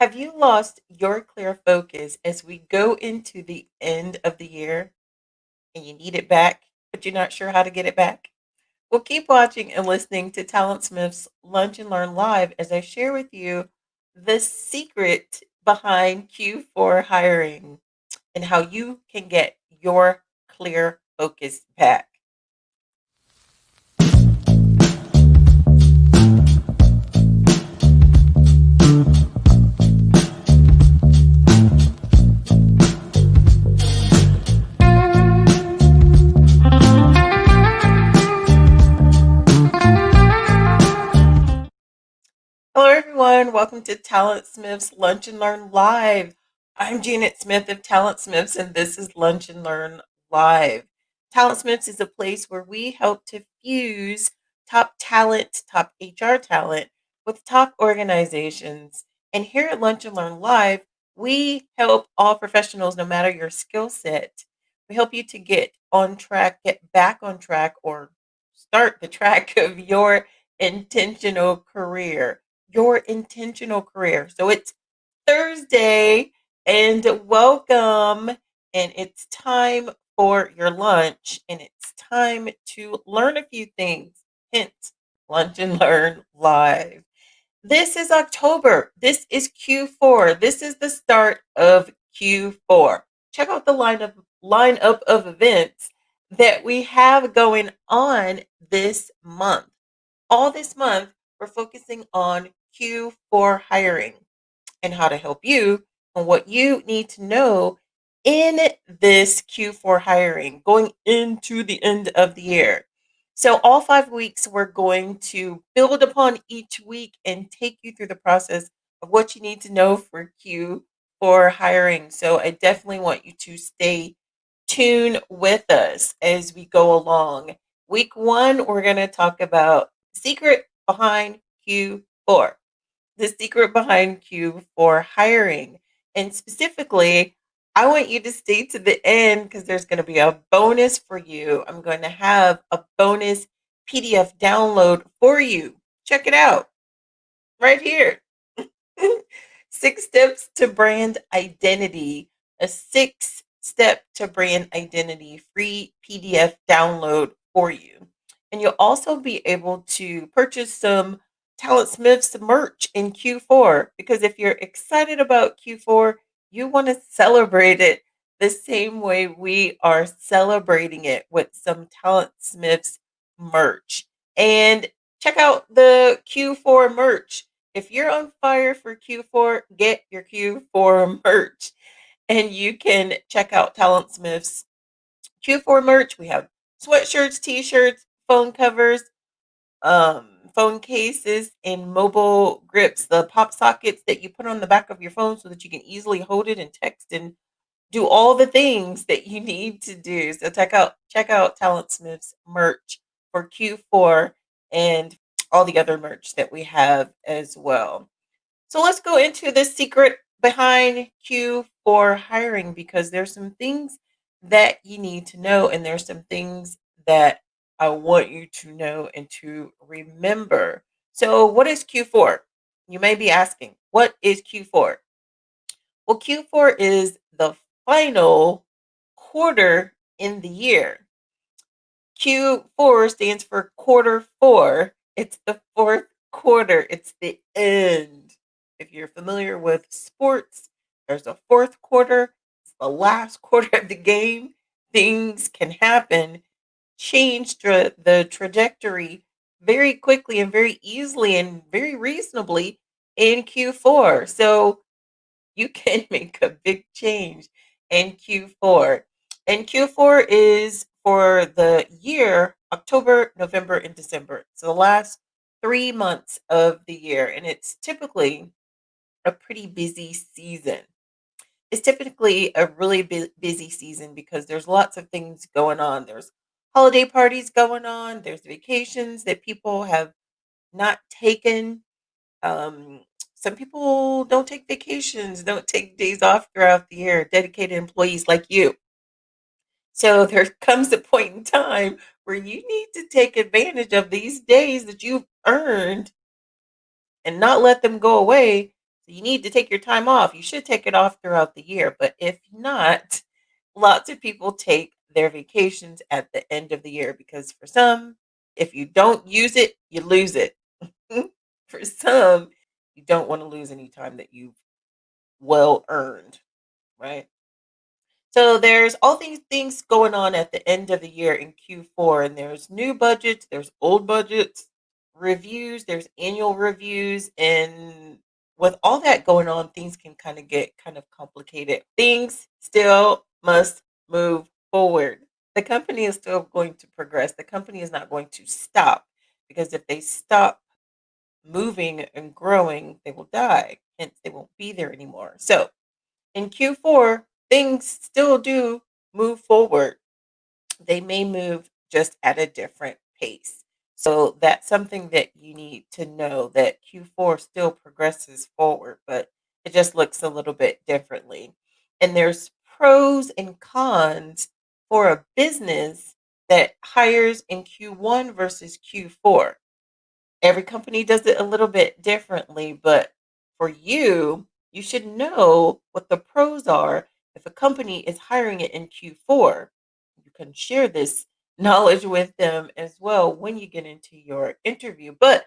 Have you lost your clear focus as we go into the end of the year and you need it back, but you're not sure how to get it back? Well, keep watching and listening to TalentSmith's Lunch and Learn Live as I share with you the secret behind Q4 hiring and how you can get your clear focus back. Hello, everyone. Welcome to TalentSmith's Lunch and Learn Live. I'm Janet Smith of TalentSmiths, and this is Lunch and Learn Live. TalentSmiths is a place where we help to fuse top talent, top HR talent, with top organizations. And here at Lunch and Learn Live, we help all professionals, no matter your skill set. We help you to get on track, get back on track, or start the track of intentional career your intentional career. So it's Thursday and welcome. And it's time for your lunch and it's time to learn a few things. Hence, Lunch and Learn Live. This is October. This is Q4. This is the start of Q4. Check out the lineup of events that we have going on this month. All this month, we're focusing on Q4 hiring and how to help you and what you need to know in this Q4 hiring going into the end of the year. So, all 5 weeks, we're going to build upon each week and take you through the process of what you need to know for Q4 hiring. So, I definitely want you to stay tuned with us as we go along. Week one, we're going to talk about secret behind Q4, the secret behind Q4 hiring. And specifically, I want you to stay to the end because there's going to be a bonus for you. I'm going to have a bonus PDF download for you. Check it out right here. 6 steps to brand identity, a 6 step to brand identity free PDF download for you. And you'll also be able to purchase some TalentSmiths merch in Q4 because if you're excited about Q4, you want to celebrate it the same way we are celebrating it with some TalentSmiths merch. And check out the Q4 merch. If you're on fire for Q4, get your Q4 merch. And you can check out TalentSmith's Q4 merch. We have sweatshirts, t-shirts, phone covers, phone cases, and mobile grips, the pop sockets that you put on the back of your phone so that you can easily hold it and text and do all the things that you need to do. So check out TalentSmith's merch for Q4 and all the other merch that we have as well. So let's go into the secret behind Q4 hiring because there's some things that you need to know and there's some things that I want you to know and to remember. So what is Q4? You may be asking, what is Q4? Well, Q4 is the final quarter in the year. Q4 stands for quarter four. It's the fourth quarter. It's the end. If you're familiar with sports, there's a fourth quarter. It's the last quarter of the game. Things can happen, change the trajectory very quickly and very easily and very reasonably in Q4. So you can make a big change in Q4. And Q4 is for the year October, November, and December. So the last 3 months of the year. And it's typically a pretty busy season. It's typically a really busy season because there's lots of things going on. There's holiday parties going on, there's vacations that people have not taken. um, some people don't take vacations, don't take days off throughout the year, dedicated employees like you. So there comes a point in time where you need to take advantage of these days that you've earned and not let them go away So you need to take your time off. You should take it off throughout the year. But if not, lots of people take their vacations at the end of the year because for some, if you don't use it, you lose it. For some, you don't want to lose any time that you've well earned, right? So there's all these things going on at the end of the year in Q4, and there's new budgets, there's old budgets, reviews, there's annual reviews, and with all that going on, things can kind of get kind of complicated. Things still must move forward. The company is still going to progress. The company is not going to stop because if they stop moving and growing, they will die. Hence, they won't be there anymore. So in Q4, things still do move forward. They may move just at a different pace. So that's something that you need to know that Q4 still progresses forward, but it just looks a little bit differently. And there's pros and cons for a business that hires in Q1 versus Q4. Every company does it a little bit differently, but for you, you should know what the pros are if a company is hiring it in Q4. You can share this knowledge with them as well when you get into your interview. But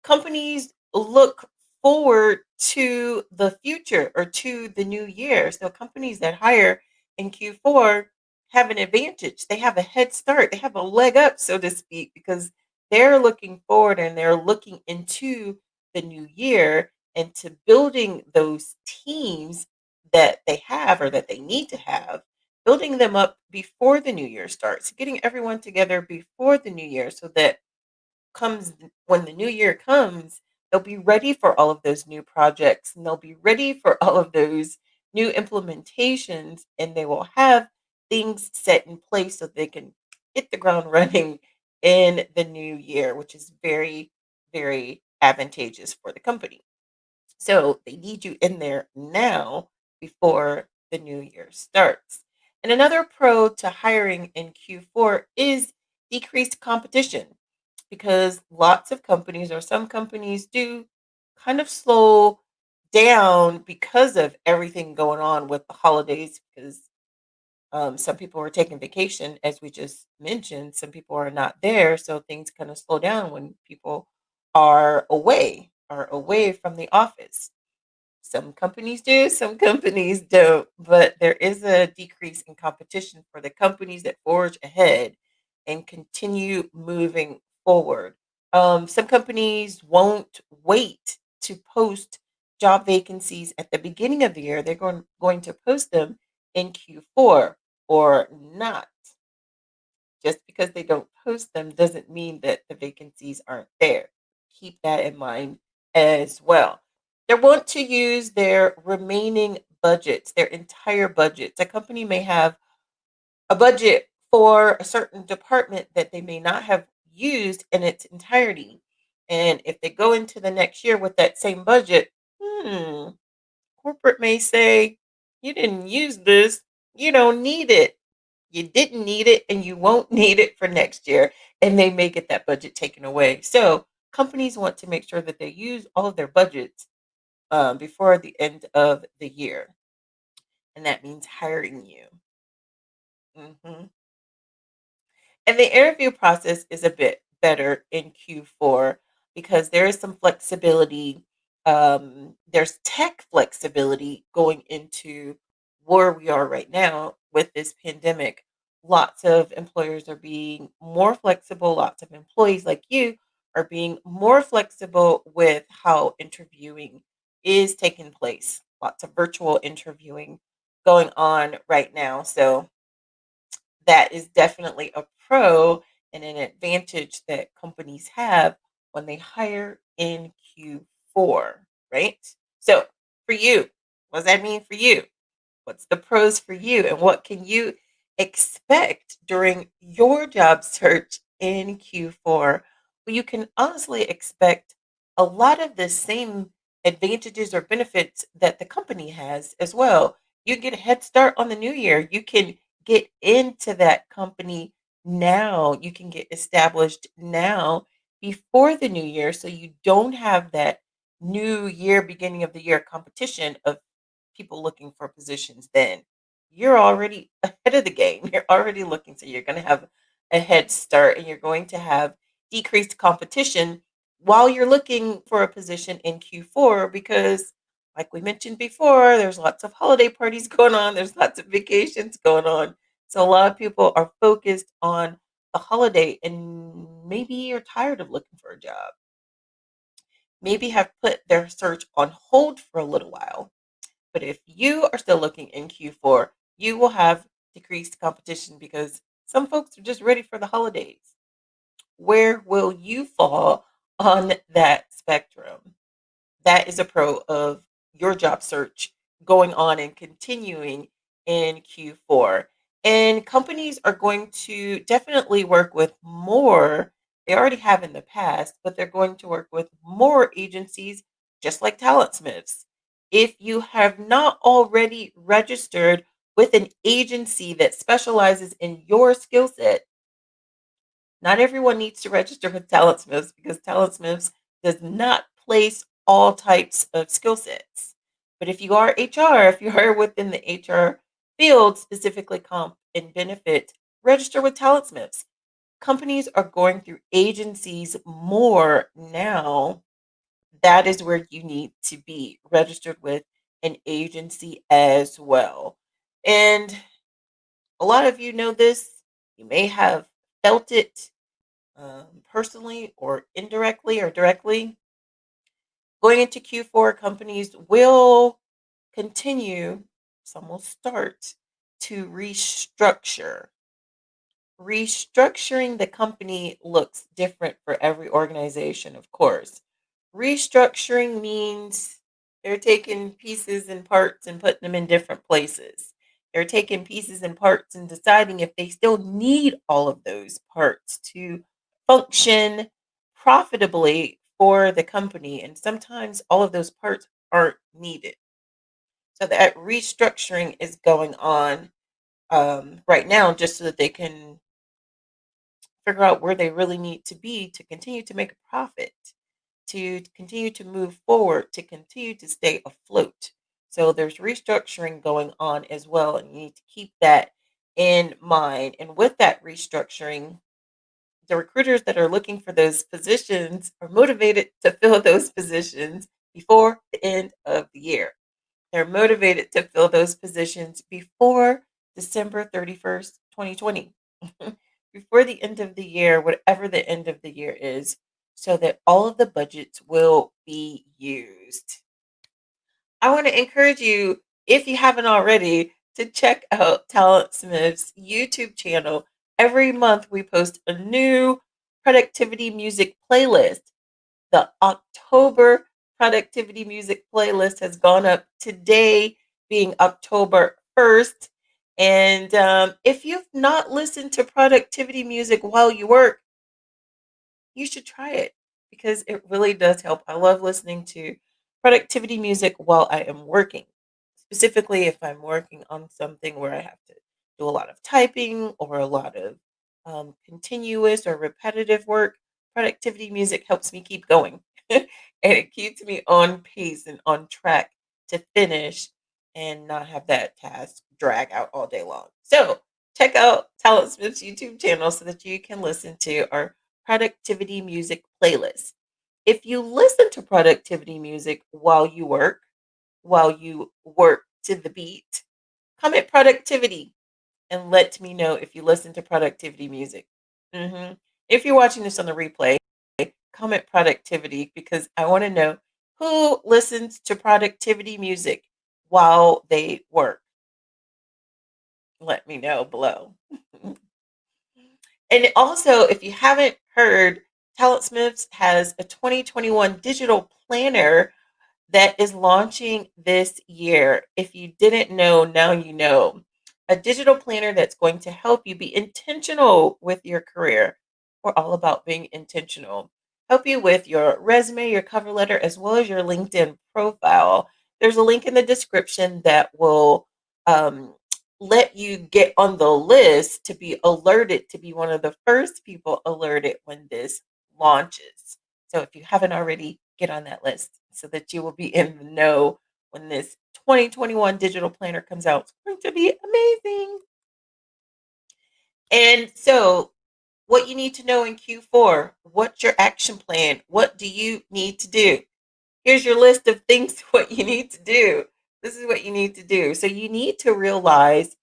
companies look forward to the future or to the new year. So companies that hire in Q4 have an advantage. They have a head start. They have a leg up, so to speak, because they're looking forward and they're looking into the new year and to building those teams that they have or that they need to have, building them up before the new year starts, getting everyone together before the new year so that comes when the new year comes, they'll be ready for all of those new projects and they'll be ready for all of those new implementations and they will have things set in place so they can hit the ground running in the new year, which is very, very advantageous for the company. So they need you in there now before the new year starts. And another pro to hiring in Q4 is decreased competition because lots of companies or some companies do kind of slow down because of everything going on with the holidays because some people are taking vacation as we just mentioned, some people are not there, so things kind of slow down when people are away from the office. Some companies do, some companies don't, but there is a decrease in competition for the companies that forge ahead and continue moving forward. Some companies won't wait to post job vacancies at the beginning of the year. They're going to post them in Q4 or not. Just because they don't post them doesn't mean that the vacancies aren't there. Keep that in mind as well. They want to use their remaining budgets, their entire budgets. A company may have a budget for a certain department that they may not have used in its entirety. And if they go into the next year with that same budget, corporate may say, you didn't use this, you don't need it. You didn't need it and you won't need it for next year. And they may get that budget taken away. So companies want to make sure that they use all of their budgets before the end of the year. And that means hiring you. Mhm. And the interview process is a bit better in Q4 because there is some flexibility. There's tech flexibility going into where we are right now with this pandemic. Lots of employers are being more flexible. Lots of employees like you are being more flexible with how interviewing is taking place. Lots of virtual interviewing going on right now. So that is definitely a pro and an advantage that companies have when they hire in Q4, right? So, for you, what does that mean for you? What's the pros for you and what can you expect during your job search in Q4? Well, you can honestly expect a lot of the same advantages or benefits that the company has as well. You get a head start on the new year. You can get into that company now. You can get established now before the new year so you don't have that new year, beginning of the year competition of people looking for positions, then you're already ahead of the game. You're already looking, so you're going to have a head start and you're going to have decreased competition while you're looking for a position in Q4 because, like we mentioned before, there's lots of holiday parties going on, there's lots of vacations going on. So, a lot of people are focused on the holiday and maybe you're tired of looking for a job. Maybe have put their search on hold for a little while. But if you are still looking in Q4, you will have decreased competition because some folks are just ready for the holidays. Where will you fall on that spectrum? That is a pro of your job search going on and continuing in Q4. And companies are going to definitely work with more, they already have in the past, but they're going to work with more agencies just like TalentSmiths. If you have not already registered with an agency that specializes in your skill set, not everyone needs to register with TalentSmiths because TalentSmiths does not place all types of skill sets. But if you are HR, if you are within the HR field, specifically comp and benefit, register with TalentSmiths. Companies are going through agencies more now. That is where you need to be registered with an agency as well. And a lot of you know this. You may have felt it personally or indirectly or directly. Going into Q4, companies will continue, some will start to restructure. Restructuring the company looks different for every organization, of course. Restructuring means they're taking pieces and parts and putting them in different places. They're taking pieces and parts and deciding if they still need all of those parts to function profitably for the company. And sometimes all of those parts aren't needed. So that restructuring is going on right now just so that they can figure out where they really need to be to continue to make a profit, to continue to move forward, to continue to stay afloat. So there's restructuring going on as well, and you need to keep that in mind. And with that restructuring, the recruiters that are looking for those positions are motivated to fill those positions before the end of the year. They're motivated to fill those positions before December 31st, 2020, before the end of the year, whatever the end of the year is, so that all of the budgets will be used. I want to encourage you, if you haven't already, to check out Talent Smith's YouTube channel. Every month we post a new productivity music playlist. The October productivity music playlist has gone up today, being October 1st. And if you've not listened to productivity music while you work, you should try it because it really does help. I love listening to productivity music while I am working, specifically if I'm working on something where I have to do a lot of typing or a lot of continuous or repetitive work. Productivity music helps me keep going and it keeps me on pace and on track to finish and not have that task drag out all day long. So, check out Talent Smith's YouTube channel so that you can listen to our productivity music playlist. If you listen to productivity music while you work to the beat, comment productivity and let me know if you listen to productivity music. If you're watching this on the replay, comment productivity because I want to know who listens to productivity music while they work. Let me know below. And also, if you haven't heard, TalentSmiths has a 2021 digital planner that is launching this year. If you didn't know, now you know. A digital planner that's going to help you be intentional with your career. We're all about being intentional. Help you with your resume, your cover letter, as well as your LinkedIn profile. There's a link in the description that will let you get on the list to be alerted, to be one of the first people alerted when this launches. So if you haven't already, get on that list so that you will be in the know when this 2021 digital planner comes out. It's going to be amazing. And so, what you need to know in Q4, what's your action plan? What do you need to do? Here's your list of things what you need to do. This is what you need to do. So you need to realize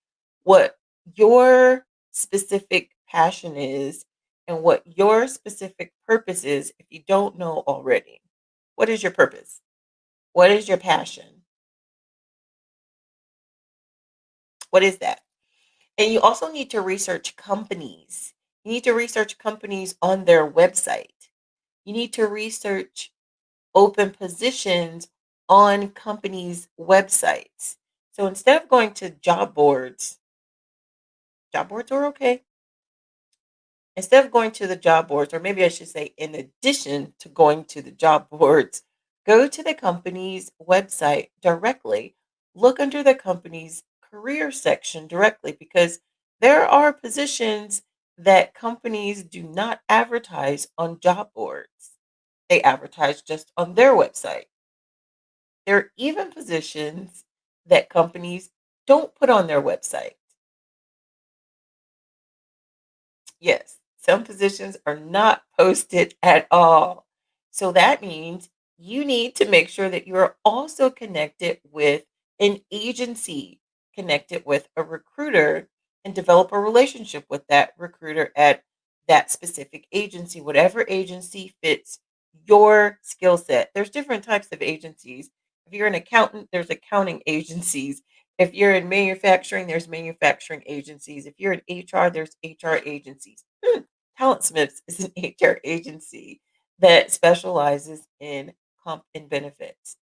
what your specific passion is and what your specific purpose is if you don't know already. What is your purpose? What is your passion? What is that? And you also need to research companies. You need to research companies on their website. You need to research open positions on companies' websites. So instead of going to job boards are okay. Instead of going to the job boards, or maybe I should say, in addition to going to the job boards, go to the company's website directly. Look under the company's career section directly because there are positions that companies do not advertise on job boards. They advertise just on their website. There are even positions that companies don't put on their website. Yes, some positions are not posted at all. So that means you need to make sure that you are also connected with an agency, connected with a recruiter, and develop a relationship with that recruiter at that specific agency, whatever agency fits your skill set. There's different types of agencies. If you're an accountant, there's accounting agencies. If you're in manufacturing, there's manufacturing agencies. If you're in HR, there's HR agencies. TalentSmiths is an HR agency that specializes in comp and benefits.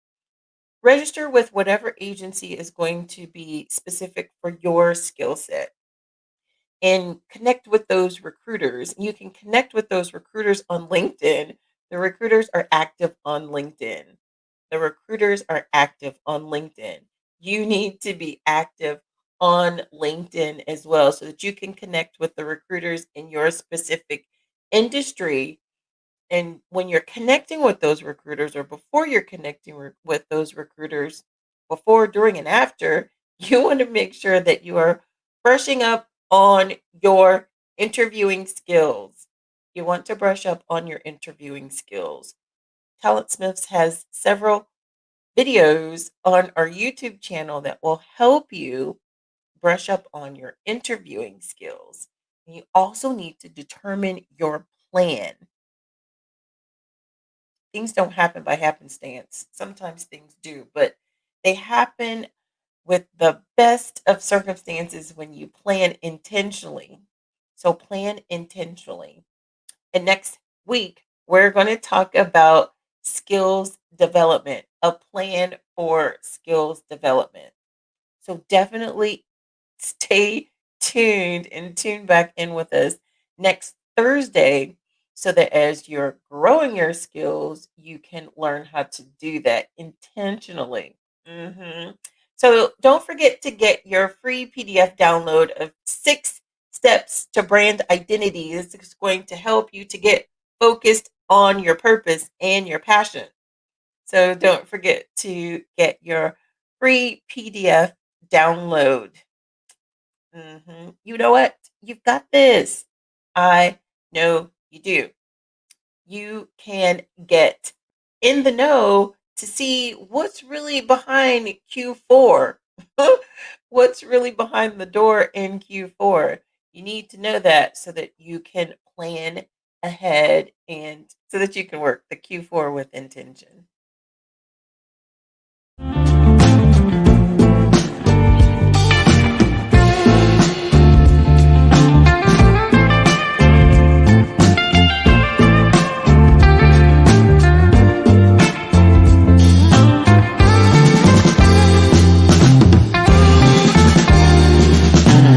Register with whatever agency is going to be specific for your skill set and connect with those recruiters. You can connect with those recruiters on LinkedIn. The recruiters are active on LinkedIn. The recruiters are active on LinkedIn. You need to be active on LinkedIn as well so that you can connect with the recruiters in your specific industry. And when you're connecting with those recruiters, or before you're connecting with those recruiters, before, during, and after, you want to make sure that you are brushing up on your interviewing skills. You want to brush up on your interviewing skills. TalentSmiths has several videos on our YouTube channel that will help you brush up on your interviewing skills. And you also need to determine your plan. Things don't happen by happenstance. Sometimes things do, but they happen with the best of circumstances when you plan intentionally. So plan intentionally. And next week, we're going to talk about skills development, a plan for skills development. So definitely stay tuned and tune back in with us next Thursday so that as you're growing your skills, you can learn how to do that intentionally. Mhm. So don't forget to get your free PDF download of 6 steps to brand identity. This is going to help you to get focused on your purpose and your passion. So don't forget to get your free PDF download. You know what? You've got this. I know you do. You can get in the know to see what's really behind Q4. What's really behind the door in Q4. You need to know that so that you can plan ahead and so that you can work the Q4 with intention.